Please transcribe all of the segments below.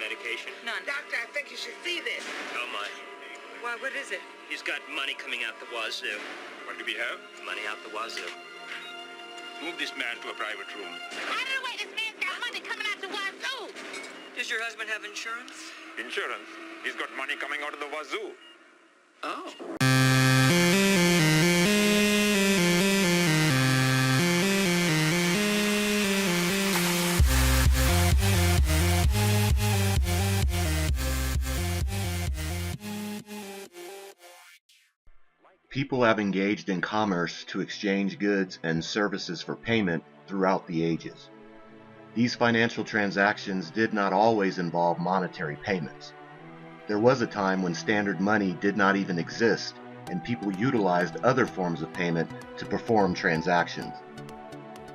medication? None. Doctor, I think you should see this. How much? Why, what is it? He's got money coming out the wazoo. What do we have? Money out the wazoo. Move this man to a private room. Out of the way, this man's got money coming out the wazoo. Does your husband have insurance? Insurance? He's got money coming out of the wazoo. Oh. People have engaged in commerce to exchange goods and services for payment throughout the ages. These financial transactions did not always involve monetary payments. There was a time when standard money did not even exist, and people utilized other forms of payment to perform transactions.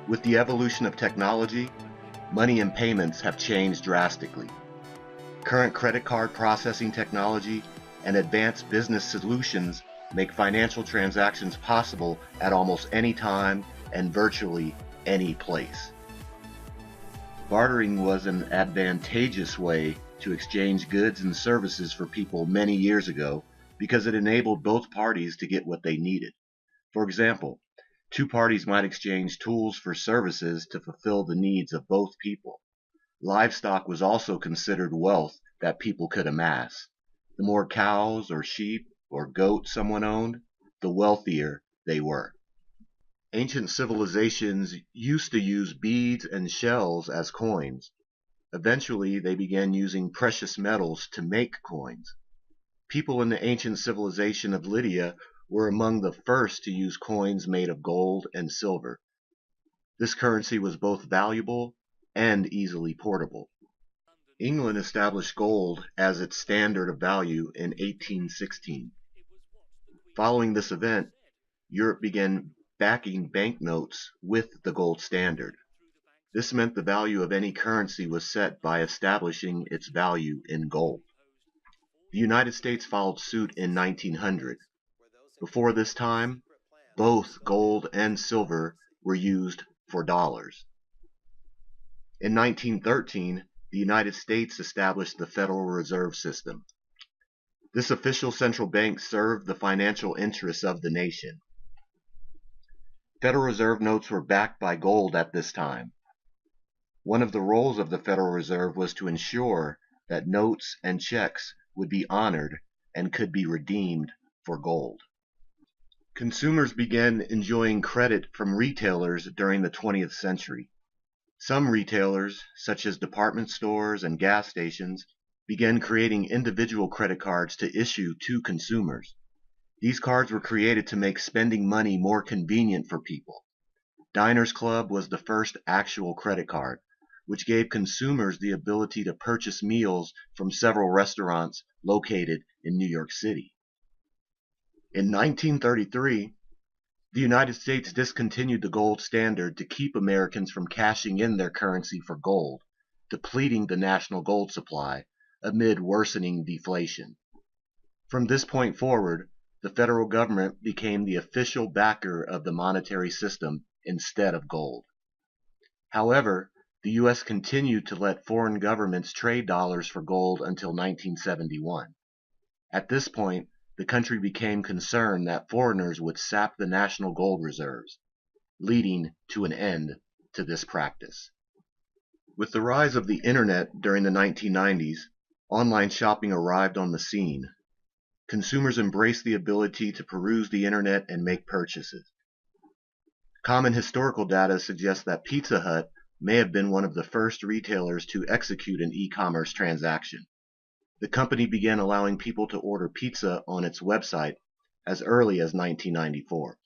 With the evolution of technology, money and payments have changed drastically. Current credit card processing technology and advanced business solutions make financial transactions possible at almost any time and virtually any place. Bartering was an advantageous way to exchange goods and services for people many years ago because it enabled both parties to get what they needed. For example, two parties might exchange tools for services to fulfill the needs of both people. Livestock was also considered wealth that people could amass. The more cows or sheep or goats someone owned, the wealthier they were. Ancient civilizations used to use beads and shells as coins. Eventually, they began using precious metals to make coins. People in the ancient civilization of Lydia were among the first to use coins made of gold and silver. This currency was both valuable and easily portable. England established gold as its standard of value in 1816. Following this event, Europe began backing banknotes with the gold standard. This meant the value of any currency was set by establishing its value in gold. The United States followed suit in 1900. Before this time, both gold and silver were used for dollars. In 1913, the United States established the Federal Reserve System. This official central bank served the financial interests of the nation. Federal Reserve notes were backed by gold at this time. One of the roles of the Federal Reserve was to ensure that notes and checks would be honored and could be redeemed for gold. Consumers began enjoying credit from retailers during the 20th century. Some retailers, such as department stores and gas stations, began creating individual credit cards to issue to consumers. These cards were created to make spending money more convenient for people. Diners Club was the first actual credit card, which gave consumers the ability to purchase meals from several restaurants located in New York City. In 1933, the United States discontinued the gold standard to keep Americans from cashing in their currency for gold, depleting the national gold supply amid worsening deflation. From this point forward, the federal government became the official backer of the monetary system instead of gold. However, the U.S. continued to let foreign governments trade dollars for gold until 1971. At this point, the country became concerned that foreigners would sap the national gold reserves, leading to an end to this practice. With the rise of the internet during the 1990s, online shopping arrived on the scene. Consumers embraced the ability to peruse the internet and make purchases. Common historical data suggests that Pizza Hut may have been one of the first retailers to execute an e-commerce transaction. The company began allowing people to order pizza on its website as early as 1994.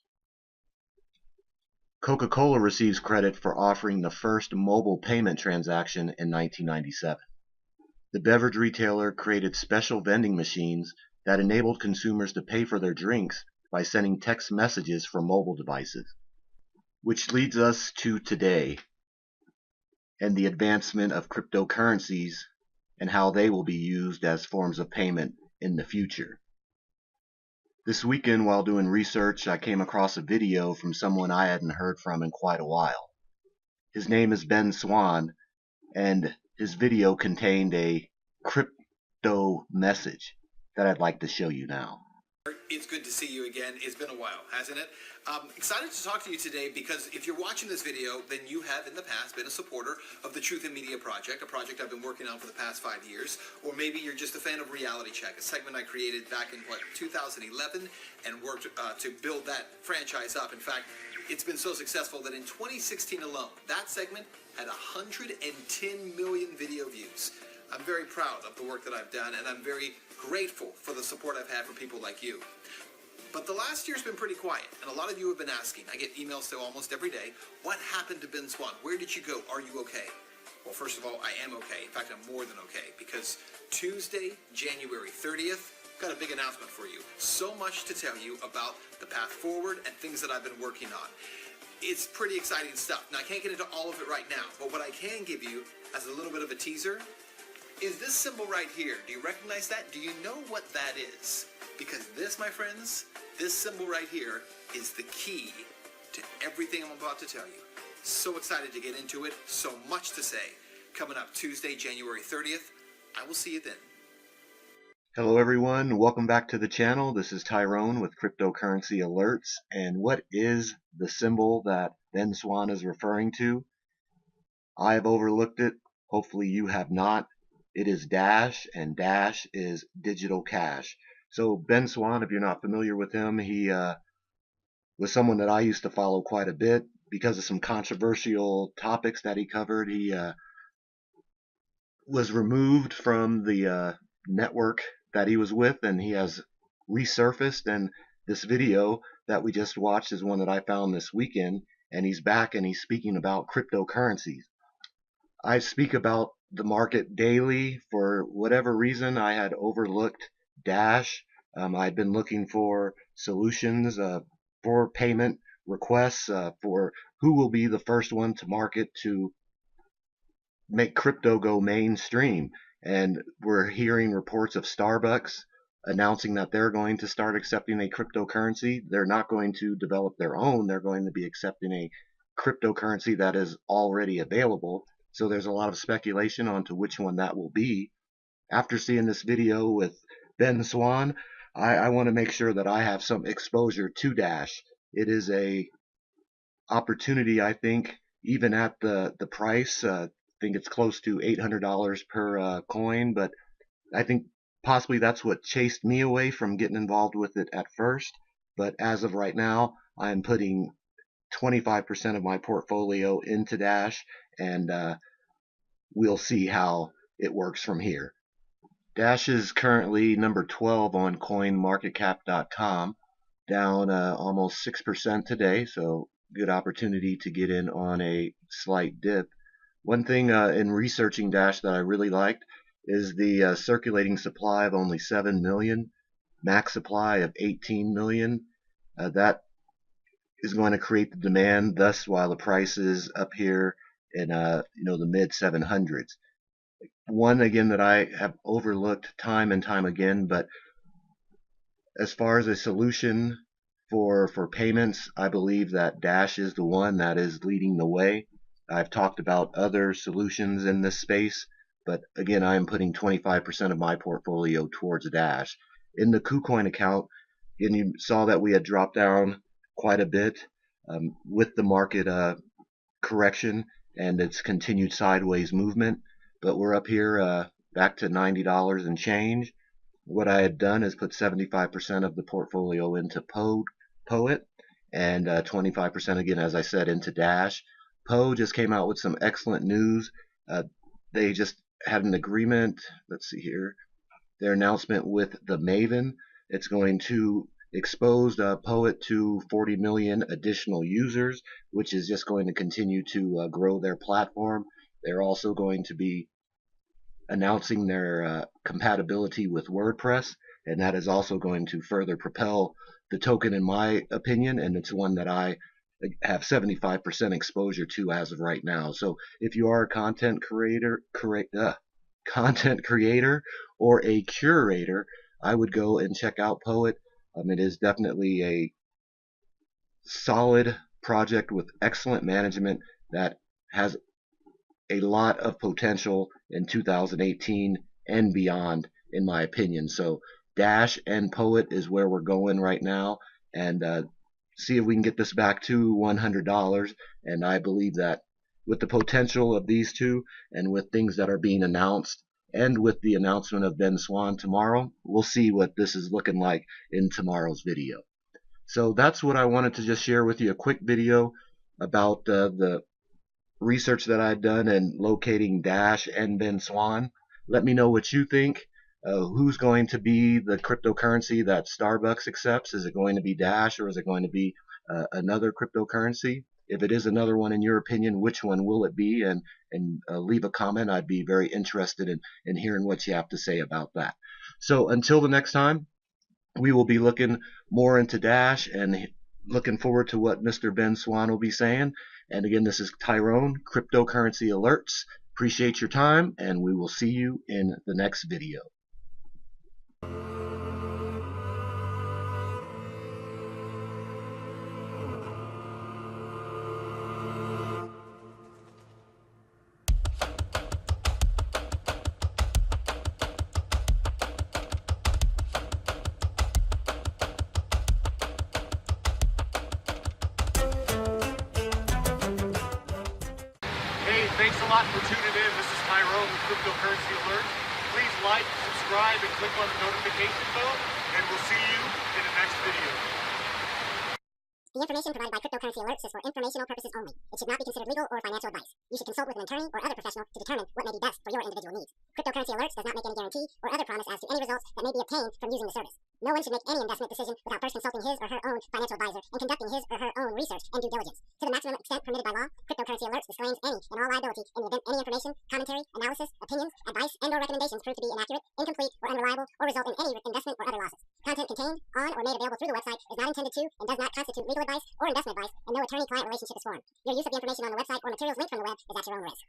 Coca-Cola receives credit for offering the first mobile payment transaction in 1997. The beverage retailer created special vending machines that enabled consumers to pay for their drinks by sending text messages from mobile devices. Which leads us to today and the advancement of cryptocurrencies and how they will be used as forms of payment in the future. This weekend, while doing research, I came across a video from someone I hadn't heard from in quite a while. His name is Ben Swan, and his video contained a crypto message that I'd like to show you now. It's good to see you again. It's been a while, hasn't it? Excited to talk to you today because if you're watching this video, then you have in the past been a supporter of the Truth in Media Project, a project I've been working on for the past 5 years. Or maybe you're just a fan of Reality Check, a segment I created back in, 2011 and worked to build that franchise up. In fact, it's been so successful that in 2016 alone, that segment had 110 million video views. I'm very proud of the work that I've done, and I'm very grateful for the support I've had from people like you. But the last year's been pretty quiet, and a lot of you have been asking. I get emails still almost every day. What happened to Ben Swan? Where did you go? Are you okay? Well, first of all, I am okay. In fact, I'm more than okay, because Tuesday, January 30th, got a big announcement for you. So much to tell you about the path forward and things that I've been working on. It's pretty exciting stuff. Now, I can't get into all of it right now, but what I can give you as a little bit of a teaser is this symbol right here. Do you recognize that? Do you know what that is? Because this, my friends, this symbol right here is the key to everything I'm about to tell you. So excited to get into it. So much to say. Coming up Tuesday, January 30th. I will see you then. Hello everyone, welcome back to the channel. This is Tyrone with Cryptocurrency Alerts. And what is the symbol that Ben Swan is referring to? I have overlooked it. Hopefully you have not. It is Dash, and Dash is digital cash. So Ben Swan, if you're not familiar with him, he was someone that I used to follow quite a bit because of some controversial topics that he covered. He was removed from the network that he was with, and he has resurfaced, and this video that we just watched is one that I found this weekend, and he's back and he's speaking about cryptocurrencies. I speak about the market daily. For whatever reason, I had overlooked Dash. I'd been looking for solutions for payment requests for who will be the first one to market to make crypto go mainstream. And we're hearing reports of Starbucks announcing that they're going to start accepting a cryptocurrency. They're not going to develop their own. They're going to be accepting a cryptocurrency that is already available. So there's a lot of speculation onto which one that will be. After seeing this video with Ben Swan, I want to make sure that I have some exposure to Dash. It is a opportunity, I think, even at the price. I think it's close to $800 per coin, but I think possibly that's what chased me away from getting involved with it at first. But as of right now, I'm putting 25% of my portfolio into Dash, and we'll see how it works from here. Dash is currently number 12 on coinmarketcap.com, down almost 6% today, so good opportunity to get in on a slight dip. One thing in researching Dash that I really liked is the circulating supply of only 7 million, max supply of 18 million. That is going to create the demand, thus while the price is up here in the mid 700s. One again that I have overlooked time and time again, but as far as a solution for payments, I believe that Dash is the one that is leading the way. I've talked about other solutions in this space, but again, I am putting 25% of my portfolio towards Dash. In the KuCoin account, and you saw that we had dropped down quite a bit with the market correction and its continued sideways movement, but we're up here back to $90 and change. What I had done is put 75% of the portfolio into Poet and 25% again, as I said, into Dash. Poe just came out with some excellent news. They just had an agreement. Let's see here. Their announcement with the Maven. It's going to expose Poet to 40 million additional users, which is just going to continue to grow their platform. They're also going to be announcing their compatibility with WordPress, and that is also going to further propel the token, in my opinion, and it's one that I have 75% exposure to as of right now. So if you are a content creator or a curator, I would go and check out Poet. It is definitely a solid project with excellent management that has a lot of potential in 2018 and beyond, in my opinion. So Dash and Poet is where we're going right now, and see if we can get this back to $100. And I believe that with the potential of these two, and with things that are being announced, and with the announcement of Ben Swan tomorrow, we'll see what this is looking like in tomorrow's video. So that's what I wanted to just share with you, a quick video about the research that I've done in locating Dash and Ben Swan. Let me know what you think. Who's going to be the cryptocurrency that Starbucks accepts? Is it going to be Dash, or is it going to be another cryptocurrency? If it is another one, in your opinion, which one will it be? And leave a comment. I'd be very interested in hearing what you have to say about that. So until the next time, we will be looking more into Dash and looking forward to what Mr. Ben Swan will be saying. And again, this is Tyrone, Cryptocurrency Alerts. Appreciate your time, and we will see you in the next video. Hey, thanks a lot for tuning in. This is Tyrone with Cryptocurrency Alert. Please like, subscribe, and click on the notification bell, and we'll see you in the next video. The information provided by Cryptocurrency Alerts is for informational purposes only. It should not be considered legal or financial advice. You should consult with an attorney or other professional to determine what may be best for your individual needs. Cryptocurrency Alerts does not make any guarantee or other promise as to any results that may be obtained from using the service. No one should make any investment decision without first consulting his or her own financial advisor and conducting his or her own research and due diligence. To the maximum extent permitted by law, Cryptocurrency Alerts disclaims any and all liability in the event any information, commentary, analysis, opinions, advice, and/or recommendations prove to be inaccurate, incomplete, or unreliable, or result in any investment or other losses. Content contained on or made available through the website is not intended to and does not constitute legal advice or investment advice, and no attorney-client relationship is formed. Your use of the information on the website or materials linked from the web is at your own risk.